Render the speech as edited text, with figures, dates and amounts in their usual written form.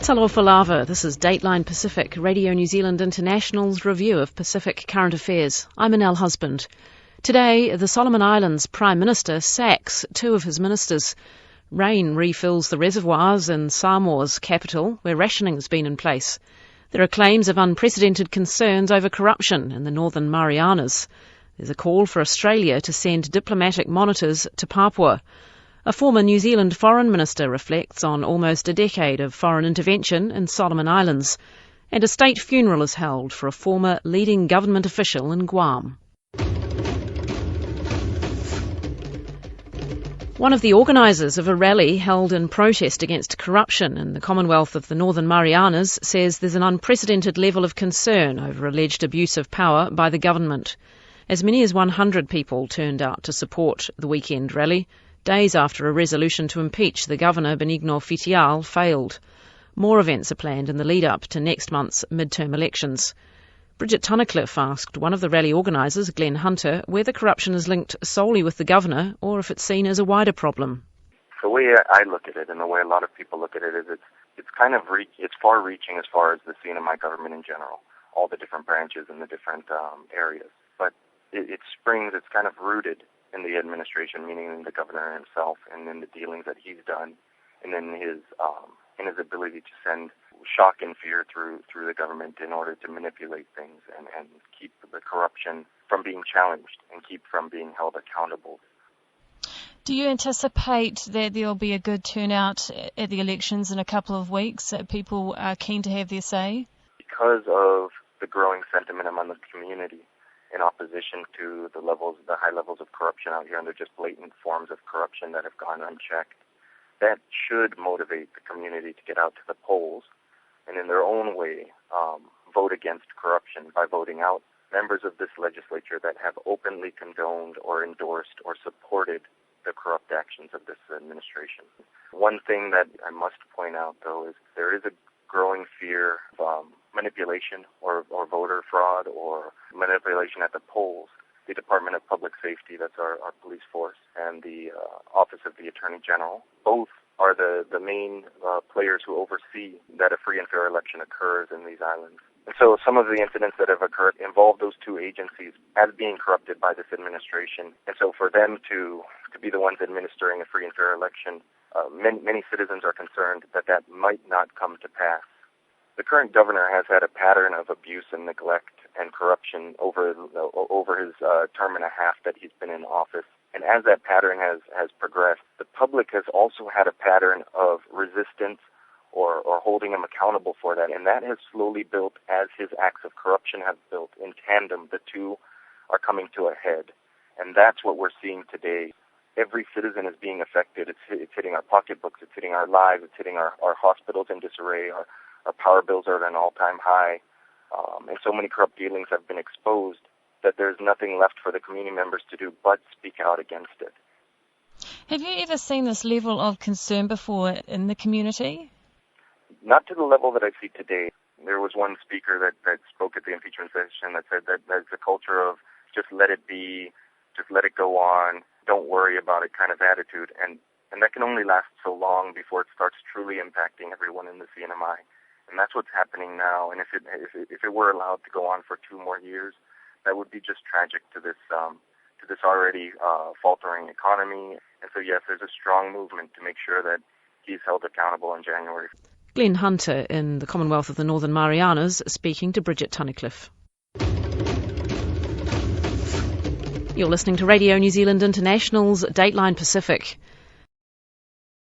Talofa lava, this is Dateline Pacific, Radio New Zealand International's review of Pacific current affairs. I'm Annelle Husband. Today, the Solomon Islands Prime Minister sacks two of his ministers. Rain refills the reservoirs in Samoa's capital, where rationing has been in place. There are claims of unprecedented concerns over corruption in the Northern Marianas. There's a call for Australia to send diplomatic monitors to Papua. A former New Zealand Foreign Minister reflects on almost a decade of foreign intervention in Solomon Islands. And a state funeral is held for a former leading government official in Guam. One of the organisers of a rally held in protest against corruption in the Commonwealth of the Northern Marianas says there's an unprecedented level of concern over alleged abuse of power by the government. As many as 100 people turned out to support the weekend rally, days after a resolution to impeach the Governor Governor Fitial failed. More events are planned in the lead-up to next month's midterm elections. Bridget Tunnicliffe asked one of the rally organisers, Glen Hunter, whether corruption is linked solely with the Governor or if it's seen as a wider problem. The way I look at it, and the way a lot of people look at it, is it's far-reaching as far as the CNMI government in general, all the different branches and the different areas. But it's kind of rooted in the administration, meaning the governor himself, and in the dealings that he's done, and in his ability to send shock and fear through the government in order to manipulate things and keep the corruption from being challenged and keep from being held accountable. Do you anticipate that there'll be a good turnout at the elections in a couple of weeks, that people are keen to have their say? Because of the growing sentiment among the community in opposition to the high levels of corruption out here, and they're just blatant forms of corruption that have gone unchecked, that should motivate the community to get out to the polls and in their own way vote against corruption by voting out members of this legislature that have openly condoned or endorsed or supported the corrupt actions of this administration. One thing that I must point out, though, is there is a growing fear of manipulation or voter fraud or manipulation at the polls. The Department of Public Safety, that's our police force, and the Office of the Attorney General, both are the main players who oversee that a free and fair election occurs in these islands. And so some of the incidents that have occurred involve those two agencies as being corrupted by this administration. And so for them to be the ones administering a free and fair election, many citizens are concerned that might not come to pass. The current governor has had a pattern of abuse and neglect and corruption over his term and a half that he's been in office. And as that pattern has progressed, the public has also had a pattern of resistance or holding him accountable for that. And that has slowly built as his acts of corruption have built in tandem. The two are coming to a head. And that's what we're seeing today. Every citizen is being affected. It's hitting our pocketbooks. It's hitting our lives. It's hitting our hospitals in disarray. Our power bills are at an all-time high. And so many corrupt dealings have been exposed that there's nothing left for the community members to do but speak out against it. Have you ever seen this level of concern before in the community? Not to the level that I see today. There was one speaker that spoke at the impeachment session that said that there's a culture of just let it be, just let it go on, don't worry about it kind of attitude. And that can only last so long before it starts truly impacting everyone in the CNMI. And that's what's happening now. And if it were allowed to go on for 2 more years, that would be just tragic to this already faltering economy. And so, yes, there's a strong movement to make sure that he's held accountable in January. Glen Hunter in the Commonwealth of the Northern Marianas speaking to Bridget Tunnicliffe. You're listening to Radio New Zealand International's Dateline Pacific.